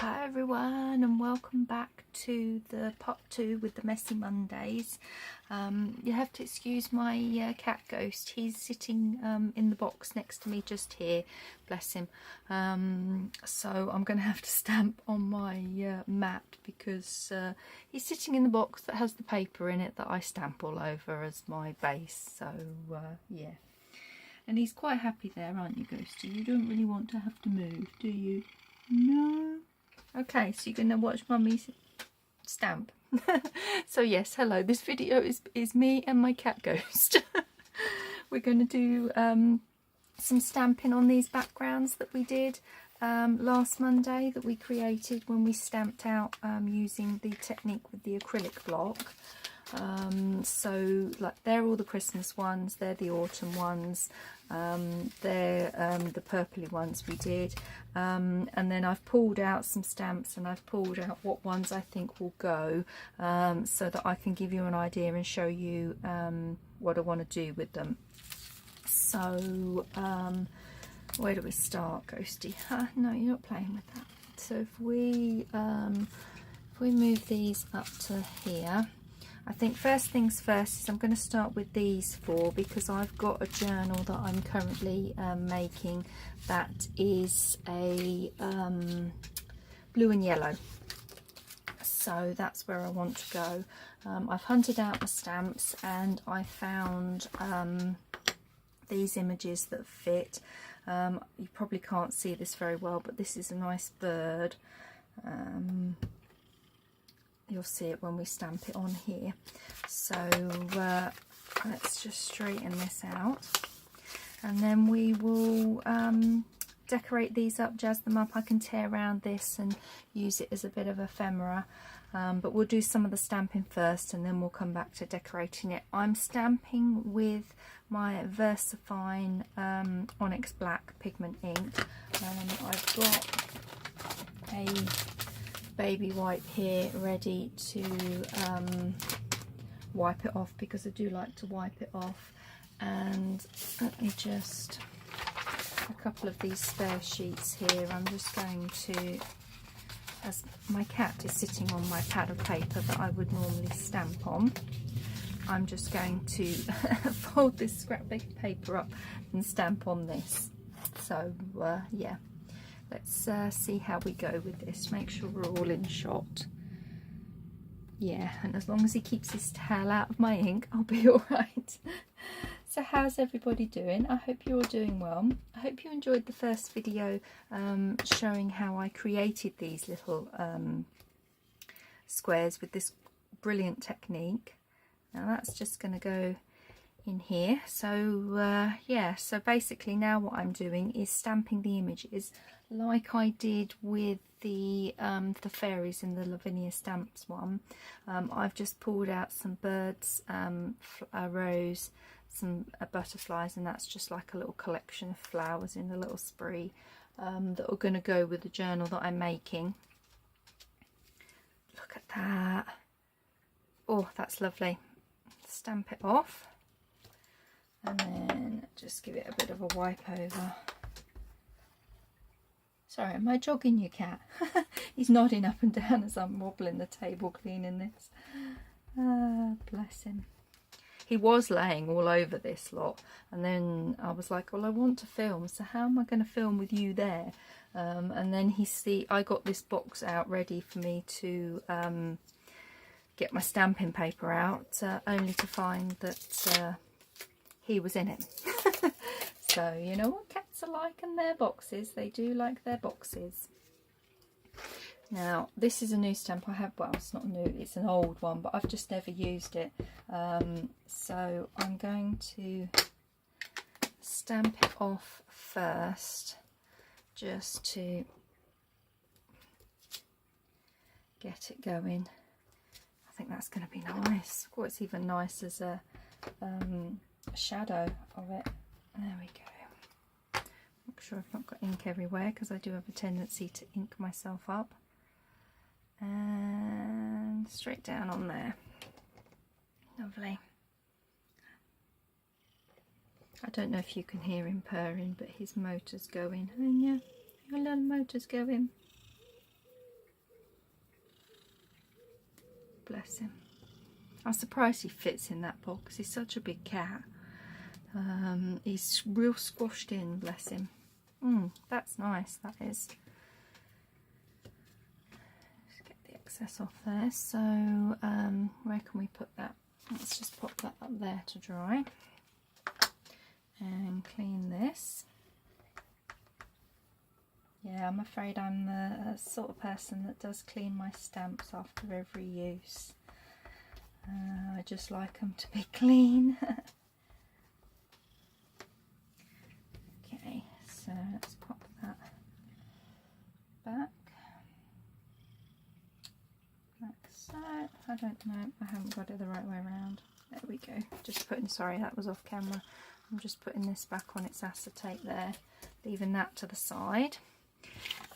Hi everyone, and welcome back to the part 2 with the Messy Mondays. You have to excuse my cat Ghost. He's sitting in the box next to me just here, bless him. So I'm going to have to stamp on my mat because he's sitting in the box that has the paper in it that I stamp all over as my base. So yeah, and he's quite happy there, aren't you, Ghosty? You don't really want to have to move, do you? No. Okay, so you're going to watch Mummy's stamp. So yes, hello, this video is me and my cat Ghost. We're going to do some stamping on these backgrounds that we did last Monday, that we created when we stamped out using the technique with the acrylic block. So like they're all the Christmas ones, they're the autumn ones, they're the purpley ones we did, and then I've pulled out some stamps and I've pulled out what ones I think will go, so that I can give you an idea and show you what I want to do with them. So where do we start, Ghosty? No, you're not playing with that. So if we move these up to here, I think first things first is I'm going to start with these four, because I've got a journal that I'm currently making that is a blue and yellow. So that's where I want to go. I've hunted out my stamps and I found these images that fit. You probably can't see this very well, but this is a nice bird. You'll see it when we stamp it on here. So let's just straighten this out, and then we will decorate these up, jazz them up. I can tear around this and use it as a bit of ephemera, but we'll do some of the stamping first and then we'll come back to decorating it. I'm stamping with my VersaFine Onyx Black pigment ink. I've got a baby wipe here ready to wipe it off, because I do like to wipe it off. And let me just, a couple of these spare sheets here, I'm just going to, as my cat is sitting on my pad of paper that I would normally stamp on, I'm just going to fold this scrap of paper up and stamp on this. So yeah, let's see how we go with this. Make sure we're all in shot. Yeah, and as long as he keeps his tail out of my ink, I'll be all right. So how's everybody doing? I hope you're all doing well. I hope you enjoyed the first video showing how I created these little squares with this brilliant technique. Now that's just going to go in here. So yeah, so basically now what I'm doing is stamping the images like I did with the fairies in the Lavinia Stamps one. I've just pulled out some birds, a rose, some butterflies, and that's just like a little collection of flowers in a little spree that are going to go with the journal that I'm making. Look at that. Oh, that's lovely. Stamp it off and then just give it a bit of a wipe over. Sorry, am I jogging you, cat? He's nodding up and down as I'm wobbling the table cleaning this. Bless him. He was laying all over this lot, and then I was like, well, I want to film, so how am I going to film with you there? And then I got this box out ready for me to get my stamping paper out, only to find that he was in it. So you know what cats are like in their boxes, they do like their boxes. Now this is a new stamp I have, well, it's not new, it's an old one, but I've just never used it. So I'm going to stamp it off first, just to get it going. I think that's going to be nice. Oh, it's even nice as a shadow of it. There we go. Make sure I've not got ink everywhere, because I do have a tendency to ink myself up. And straight down on there. Lovely. I don't know if you can hear him purring, but his motor's going. And yeah, your little motor's going. bless him. I'm surprised he fits in that box. He's such a big cat. He's real squashed in, bless him. That's nice, that is. Just get the excess off there. So where can we put that? Let's just pop that up there to dry. And clean this. Yeah, I'm afraid I'm the sort of person that does clean my stamps after every use. I just like them to be clean. Okay, so let's pop that back. Like so. I don't know, I haven't got it the right way around. There we go. Just putting, sorry, that was off camera. I'm just putting this back on its acetate there, leaving that to the side.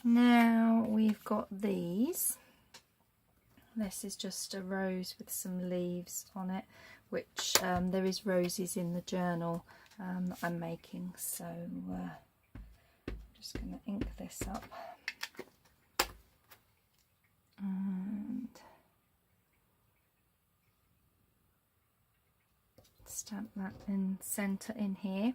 Now we've got these. This is just a rose with some leaves on it, which there is roses in the journal I'm making, so I'm just going to ink this up and stamp that in centre in here.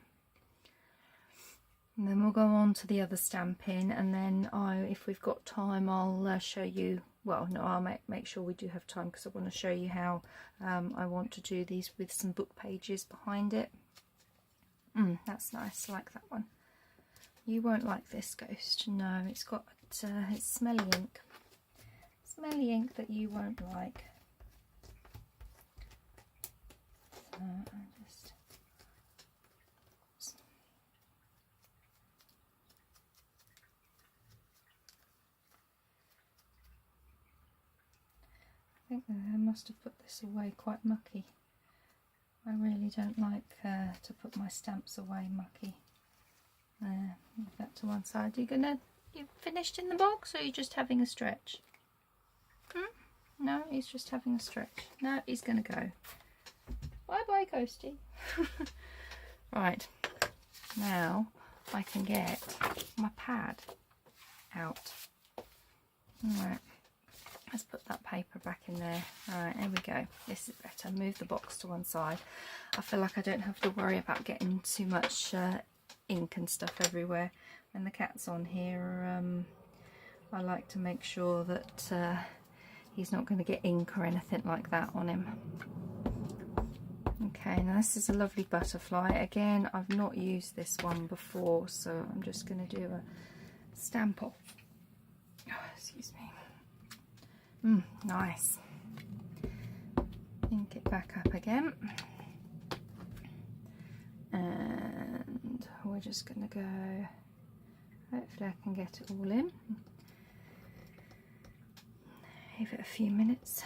And then we'll go on to the other stamping, and then if we've got time, I'll show you. Well, no, I'll make sure we do have time, because I want to show you how I want to do these with some book pages behind it. That's nice. I like that one. You won't like this, Ghost. No, it's got it's smelly ink. Smelly ink that you won't like. So I just. I think I must have put this away quite mucky. I really don't like to put my stamps away mucky. There, move that to one side. You finished in the box, or are you just having a stretch? No, he's just having a stretch. No, he's going to go. Bye bye, Ghosty. Right, now I can get my pad out. Alright. Let's put that paper back in there. Alright, there we go. This is better. Move the box to one side. I feel like I don't have to worry about getting too much ink and stuff everywhere. When the cat's on here, I like to make sure that he's not going to get ink or anything like that on him. Okay, now this is a lovely butterfly. Again, I've not used this one before, so I'm just going to do a stamp off. Oh, excuse me. Nice. Ink it back up again, and we're just going to go, hopefully I can get it all in. Give it a few minutes.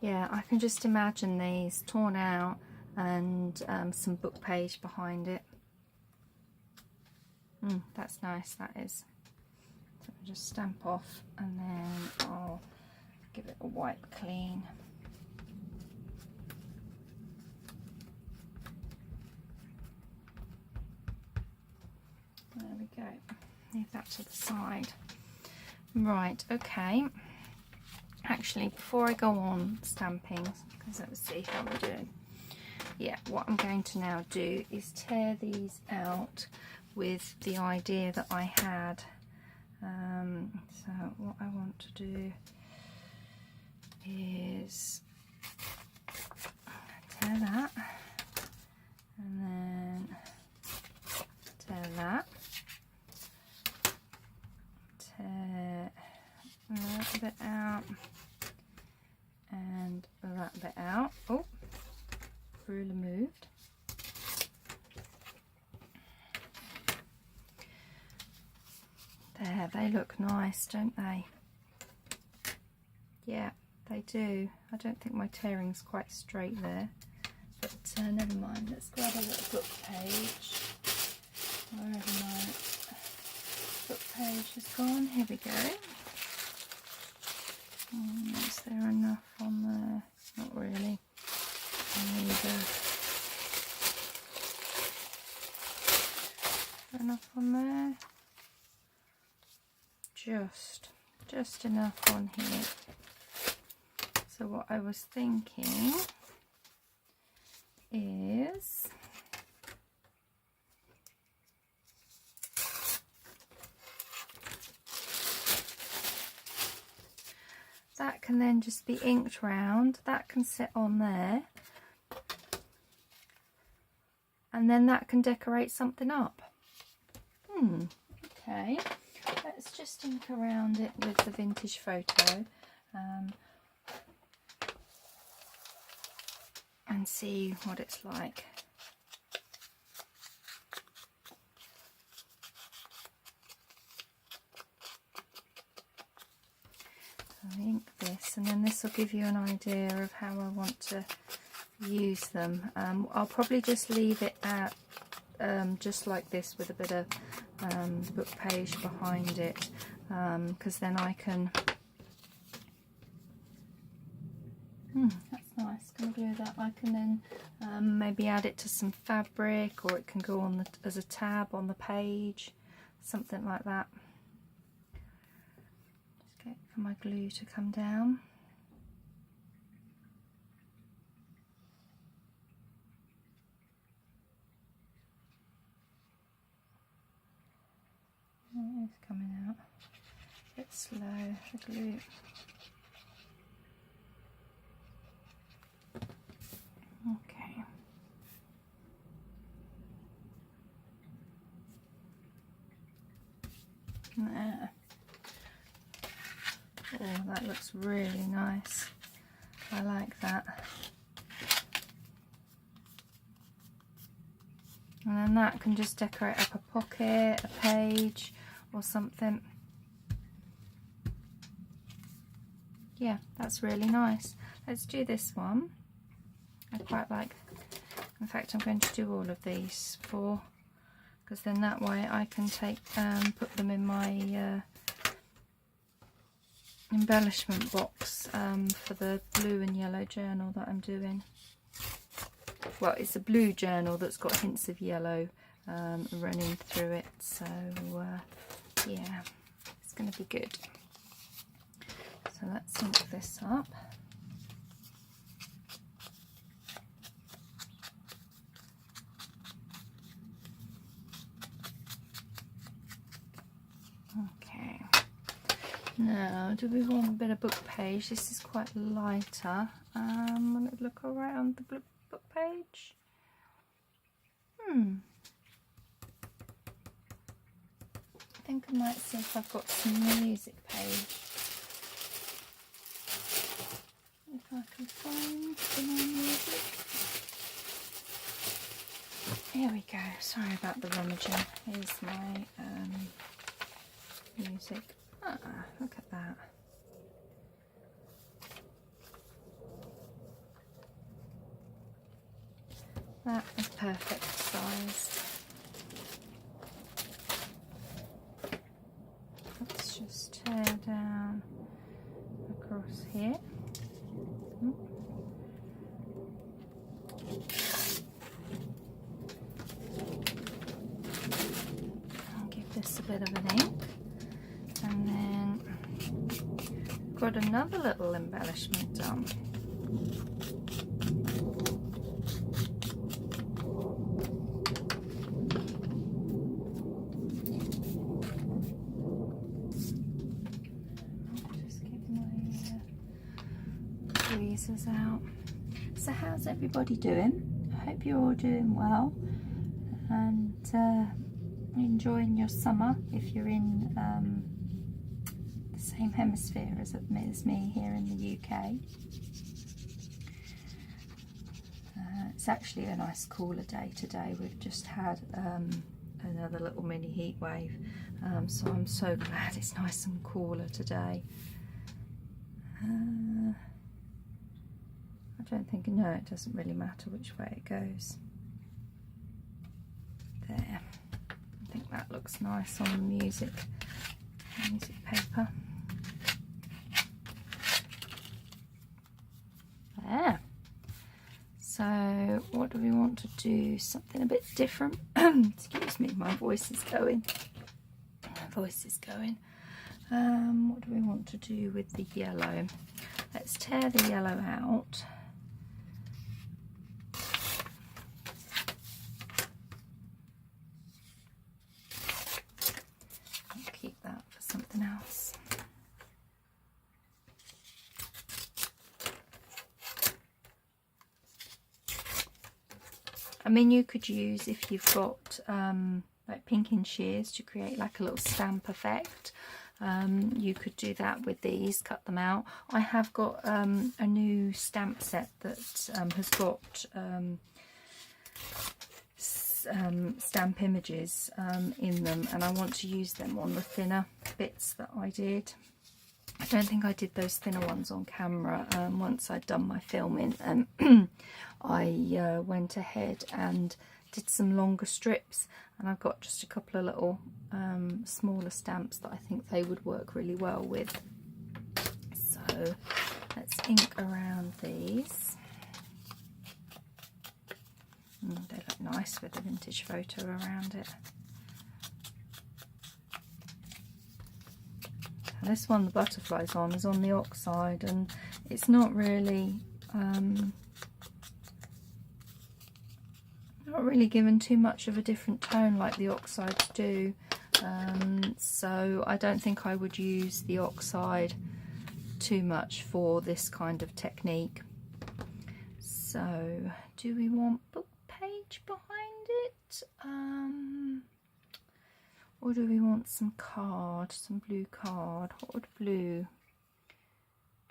Yeah, I can just imagine these torn out and some book page behind it. That's nice, that is. So I'll just stamp off, and then I'll give it a wipe clean. There we go. Leave that to the side. Right, okay. Actually, before I go on stamping, because let's see how we're doing. Yeah, what I'm going to now do is tear these out with the idea that I had. So what I want to do is tear that, and then tear that, tear that bit out, and that bit out. Oh, ruler moved. There, they look nice, don't they? Yeah, they do. I don't think my tearing's quite straight there, but never mind. Let's grab a little book page. Wherever my book page has gone. Here we go. Is there enough on there? Not really. Enough on there. Just just enough on here. So what I was thinking is that can then just be inked round, that can sit on there, and then that can decorate something up. Okay, let's just ink around it with the vintage photo and see what it's like. I'll ink this, and then this will give you an idea of how I want to use them. I'll probably just leave it at just like this with a bit of book page behind it, because then I can that's nice, gonna glue that. I can then maybe add it to some fabric, or it can go on as a tab on the page, something like that. Just get for my glue to come down. It is coming out a bit slow, the glue. Okay. There. Oh, that looks really nice. I like that. And then that can just decorate up a pocket, a page, or something. Yeah, that's really nice. Let's do this one. I quite like, in fact I'm going to do all of these because then that way I can take put them in my embellishment box for the blue and yellow journal that I'm doing. Well, it's a blue journal that's got hints of yellow running through it, so yeah, it's going to be good. So let's ink this up. Okay, now do we want a bit of book page? This is quite lighter. Will it look alright on the book page? I think I might see if I've got some music page. If I can find some more music. Here we go. Sorry about the rummaging. Here's my music. Ah, look at that. That is perfect sized. Let's just tear down across here. I'll give this a bit of an ink, and then got another little embellishment done. Out. So how's everybody doing? I hope you're all doing well and enjoying your summer if you're in the same hemisphere as me here in the UK. It's actually a nice cooler day today. We've just had another little mini heat wave, so I'm so glad it's nice and cooler today. I don't think, no, it doesn't really matter which way it goes. There. I think that looks nice on the music paper. There. So what do we want to do? Something a bit different. Excuse me, my voice is going. What do we want to do with the yellow? Let's tear the yellow out. I'll keep that for something else. I mean, you could use, if you've got like pinking shears to create like a little stamp effect, you could do that with these, cut them out. I have got a new stamp set that has got stamp images in them, and I want to use them on the thinner bits that I did. I don't think I did those thinner ones on camera. Once I'd done my filming, I went ahead and did some longer strips, and I've got just a couple of little smaller stamps that I think they would work really well with. So let's ink around these. They look nice with a vintage photo around it. And this one, the butterflies on, is on the oxide, and it's not really given too much of a different tone like the oxides do. So I don't think I would use the oxide too much for this kind of technique. So do we want book page behind it? Or do we want some card, some blue card? What would blue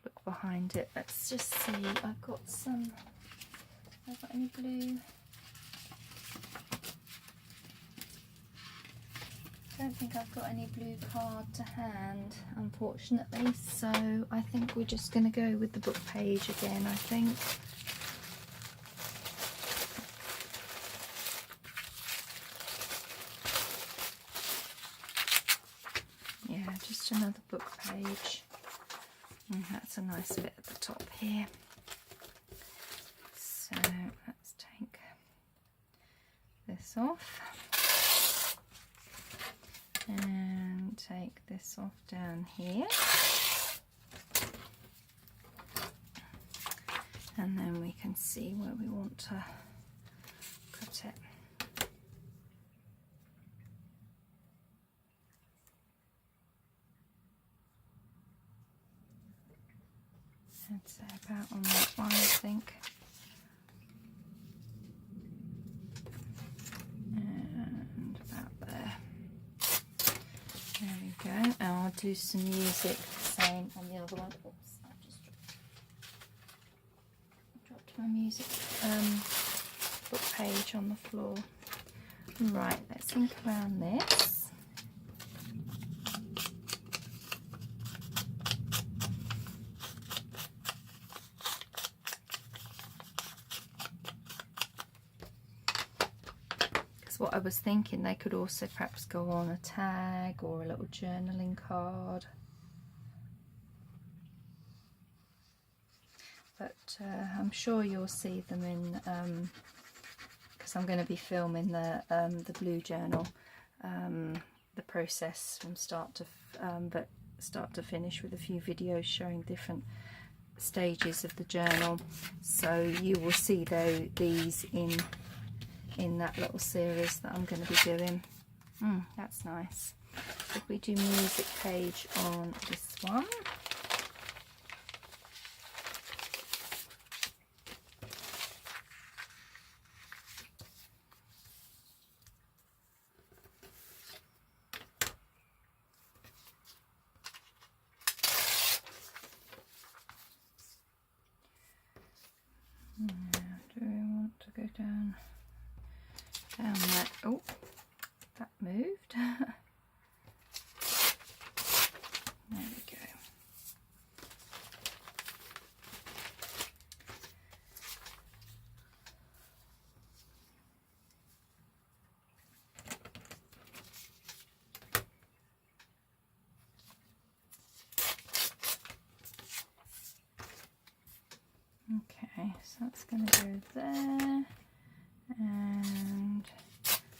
look behind it? Let's just see. I've got some. Have I got any blue? I don't think I've got any blue card to hand, unfortunately. So I think we're just going to go with the book page again, I think. Yeah, just another book page. And that's a nice bit at the top here. So let's take this off and take this off down here, and then we can see where we want to put it. I'd say about on that one, I think. And about there. There we go. And I'll do some music the same on the other one. Oops, I just dropped my music book page on the floor. Right, let's think around this. What I was thinking, they could also perhaps go on a tag or a little journaling card. But I'm sure you'll see them in, because I'm going to be filming the blue journal, the process from start to finish, with a few videos showing different stages of the journal. So you will see these in that little series that I'm going to be doing. That's nice. If we do music page on this one. Now, do we want to go down that? Oh, that moved. There we go. Okay, so that's going to go there, and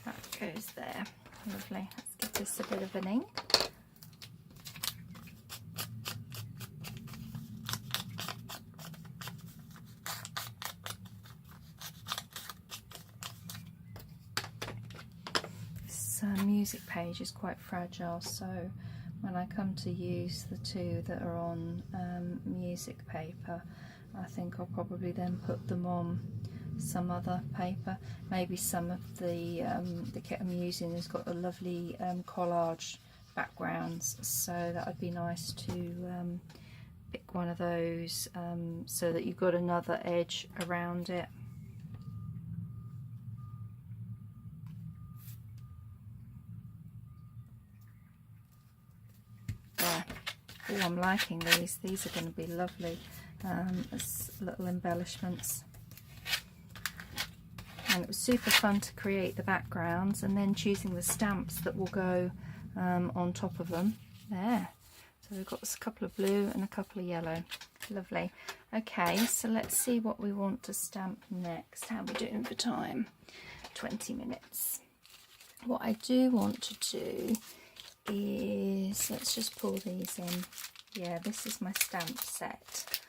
that goes there. Lovely. Let's give this a bit of an ink. music page is quite fragile, so when I come to use the two that are on music paper, I think I'll probably then put them on some other paper. Maybe some of the kit I'm using has got a lovely collage backgrounds, so that would be nice to pick one of those so that you've got another edge around it. Oh, I'm liking these. These are going to be lovely as little embellishments. And it was super fun to create the backgrounds and then choosing the stamps that will go on top of them. There. So we've got a couple of blue and a couple of yellow. Lovely. Okay, so let's see what we want to stamp next. How are we doing for time? 20 minutes. What I do want to do is, let's just pull these in. Yeah, this is my stamp set,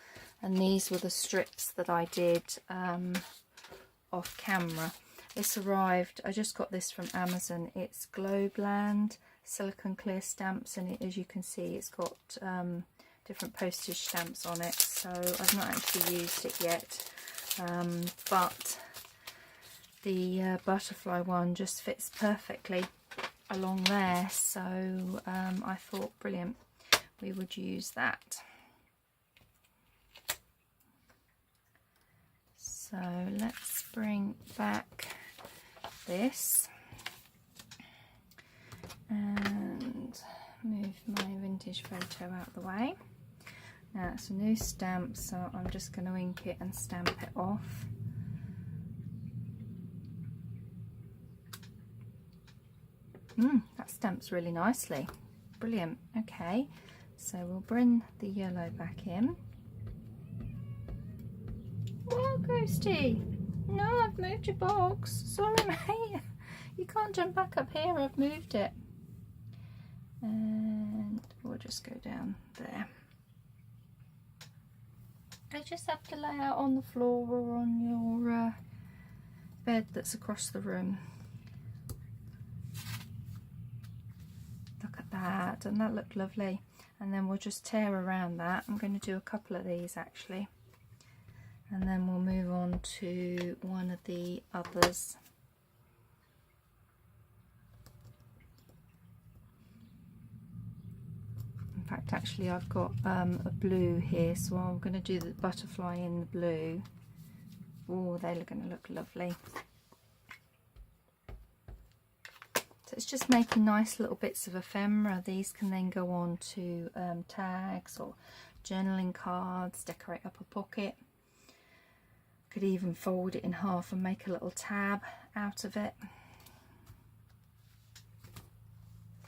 and these were the strips that I did off camera. This arrived, I just got this from Amazon. It's Globland silicone clear stamps, and as you can see, it's got different postage stamps on it, so I've not actually used it yet, but the butterfly one just fits perfectly along there, so I thought brilliant, we would use that. So let's bring back this and move my vintage photo out of the way. Now it's a new stamp, so I'm just going to ink it and stamp it off. That stamps really nicely. Brilliant. Okay, so we'll bring the yellow back in. Well, Ghosty, no, I've moved your box. Sorry, mate. You can't jump back up here. I've moved it. And we'll just go down there. I just have to lay out on the floor or on your bed that's across the room. Look at that, doesn't that look lovely? And then we'll just tear around that. I'm going to do a couple of these actually, and then we'll move on to one of the others. In fact, actually I've got a blue here, so I'm going to do the butterfly in the blue. Oh, they're going to look lovely. So it's just making nice little bits of ephemera. These can then go on to tags or journaling cards, decorate up a pocket. Could even fold it in half and make a little tab out of it.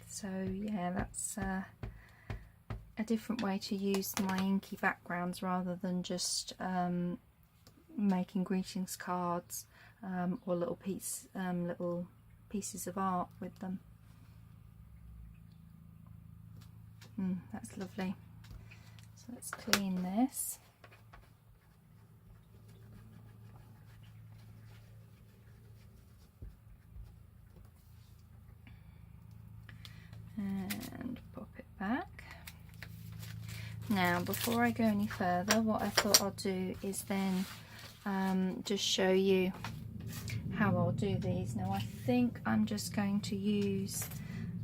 So yeah, that's a different way to use my inky backgrounds rather than just making greetings cards or little pieces of art with them. That's lovely. So let's clean this. And pop it back. Now, before I go any further, what I thought I'll do is then just show you how I'll do these. Now, I think I'm just going to use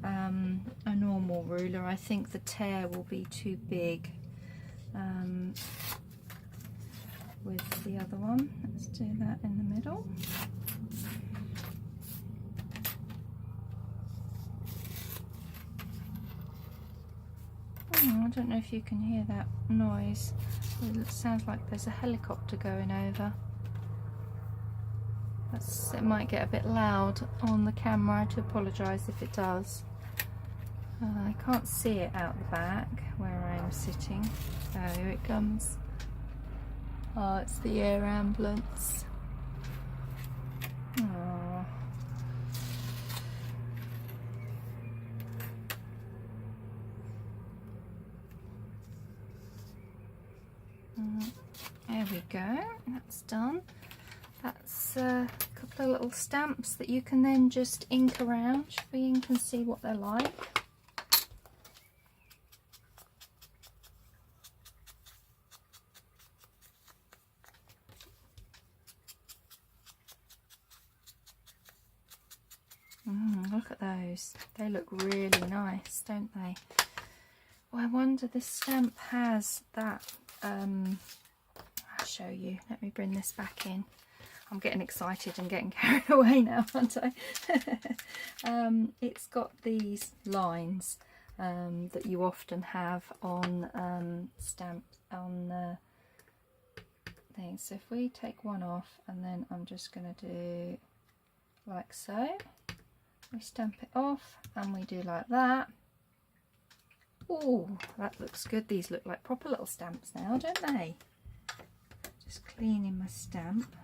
a normal ruler. I think the tear will be too big with the other one. Let's do that in the middle. I don't know if you can hear that noise. It sounds like there's a helicopter going over. It might get a bit loud on the camera. I do apologise if it does. I can't see it out the back where I am sitting. Oh, here it comes. Oh, it's the air ambulance. Oh. There we go, that's done. that's a couple of little stamps that you can then just ink around. Should we ink and see what they're like? Look at those. They look really nice, don't they? Well, I wonder, this stamp has that. I'll show you. Let me bring this back in. I'm getting excited and getting carried away now, aren't I? It's got these lines that you often have on stamps on the thing. So if we take one off, and then I'm just going to do like so. We stamp it off and we do like that. Oh, that looks good. These look like proper little stamps now, don't they? Just cleaning my stamp.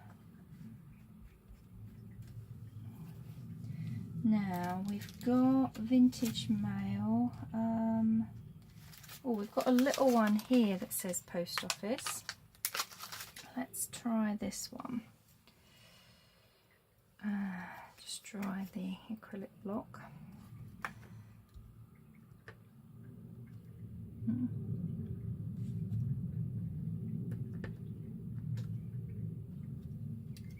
Now we've got vintage mail. Oh, we've got a little one here that says post office. Let's try this one. Just try the acrylic block.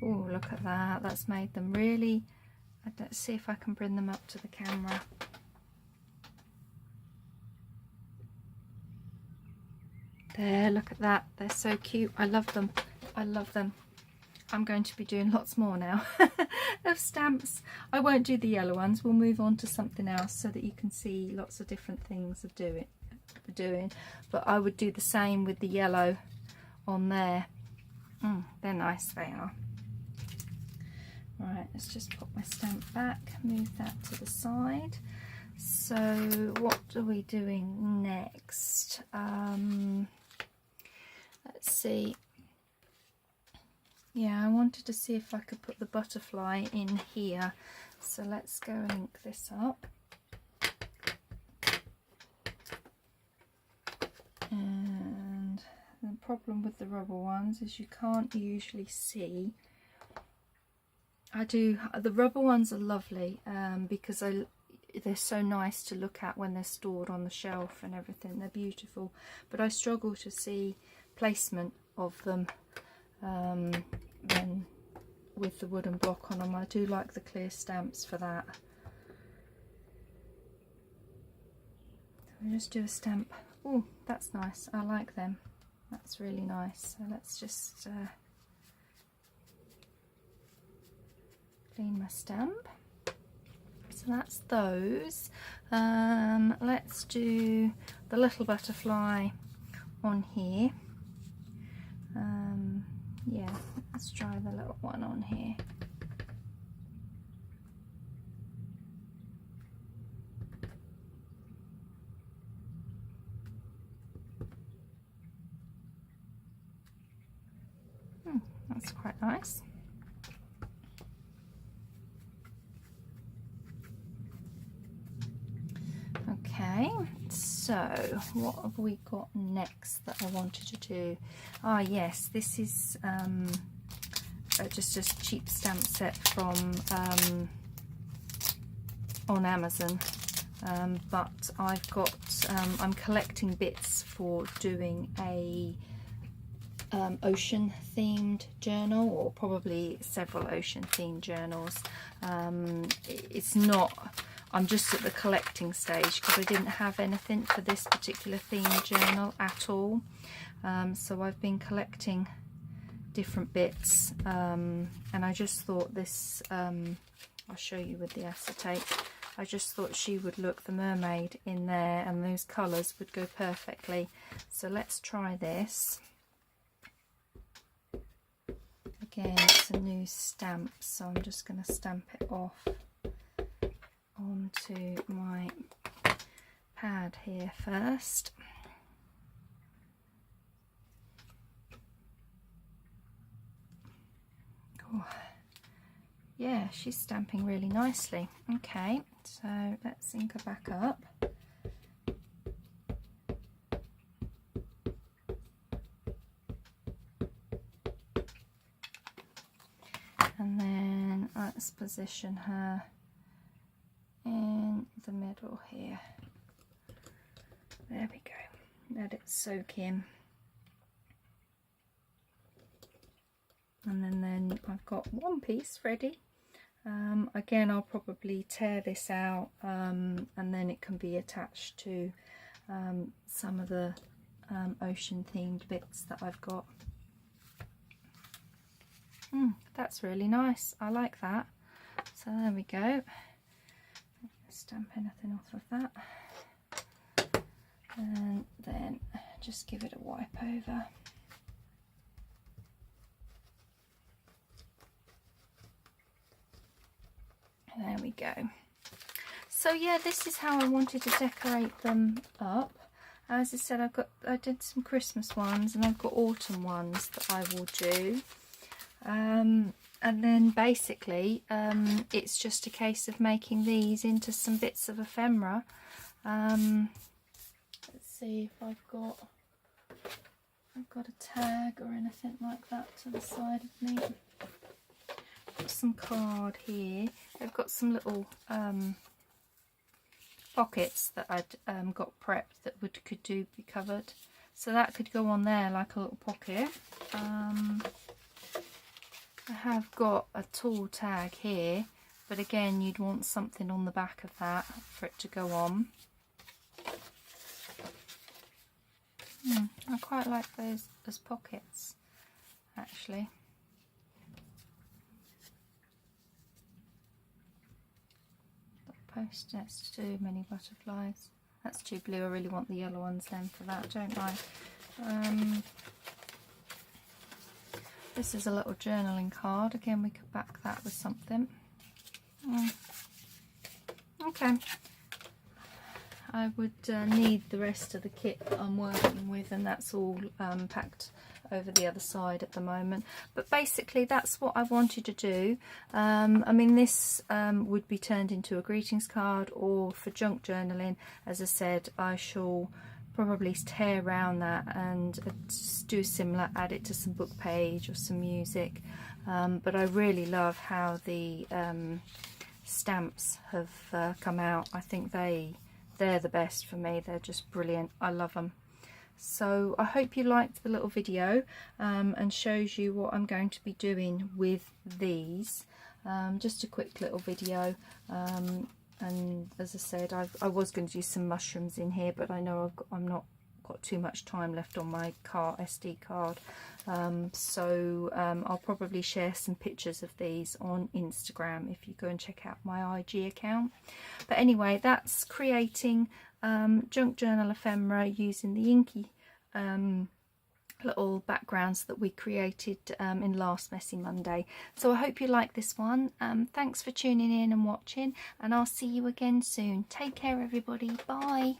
Oh, look at that. That's made them really... Let's see if I can bring them up to the camera. There, look at that. They're so cute. I love them. I love them. I'm going to be doing lots more now of stamps. I won't do the yellow ones. We'll move on to something else so that you can see lots of different things of doing. But I would do the same with the yellow on there. They're nice, they are. Right, let's just put my stamp back, move that to the side. So what are we doing next? Let's see. Yeah, I wanted to see if I could put the butterfly in here. So let's go and ink this up. And the problem with the rubber ones is you can't usually see. The rubber ones are lovely because they're so nice to look at when they're stored on the shelf and everything. They're beautiful, but I struggle to see placement of them then with the wooden block on them. I do like the clear stamps for that. So I'll just do a stamp. Oh, that's nice. I like them. That's really nice. So let's just clean my stamp. So that's those. Let's do the little butterfly on here. Yeah, let's try the little one on here. That's quite nice. Okay, so what have we got next that I wanted to do? Ah, yes, this is just a cheap stamp set from on Amazon, but I've got I'm collecting bits for doing a ocean themed journal, or probably several ocean themed journals. It's not, I'm just at the collecting stage because I didn't have anything for this particular themed journal at all. So I've been collecting different bits, and I just thought this, I'll show you with the acetate, I just thought she would look, the mermaid in there, and those colours would go perfectly. So let's try this. Again, it's a new stamp, so I'm just going to stamp it off onto my pad here first. Oh, yeah, she's stamping really nicely. Okay, so let's ink her back up. let's position her in the middle here. There we go. Let it soak in. And then I've got one piece ready. Again, I'll probably tear this out and then it can be attached to some of the ocean themed bits that I've got. That's really nice. I like that. So there we go. Stamp anything off of that. And then just give it a wipe over. There we go. So yeah, this is how I wanted to decorate them up. As I said, I did some Christmas ones and I've got autumn ones that I will do. And then basically it's just a case of making these into some bits of ephemera. Let's see if I've got a tag or anything like that to the side of me. Got some card here. They've got some little pockets that I'd got prepped that could be covered, so that could go on there like a little pocket. I have got a tall tag here, but again you'd want something on the back of that for it to go on. I quite like those as pockets actually. Post-its, too many butterflies. That's too blue. I really want the yellow ones then for that, don't I? This is a little journaling card. Again, we could back that with something. Okay. I would need the rest of the kit that I'm working with, and that's all packed over the other side at the moment. But basically that's what I wanted to do. I mean, this would be turned into a greetings card, or for junk journaling, as I said, I shall probably tear around that and just do similar, add it to some book page or some music. But I really love how the stamps have come out. I think they're the best for me. They're just brilliant. I love them. So I hope you liked the little video and shows you what I'm going to be doing with these. Just a quick little video, and as I said, I was going to do some mushrooms in here, but I know I'm not got too much time left on my SD card. So I'll probably share some pictures of these on Instagram if you go and check out my IG account. But anyway, that's creating junk journal ephemera using the inky little backgrounds that we created in last Messy Monday. So I hope you like this one. Thanks for tuning in and watching, and I'll see you again soon. Take care everybody. Bye.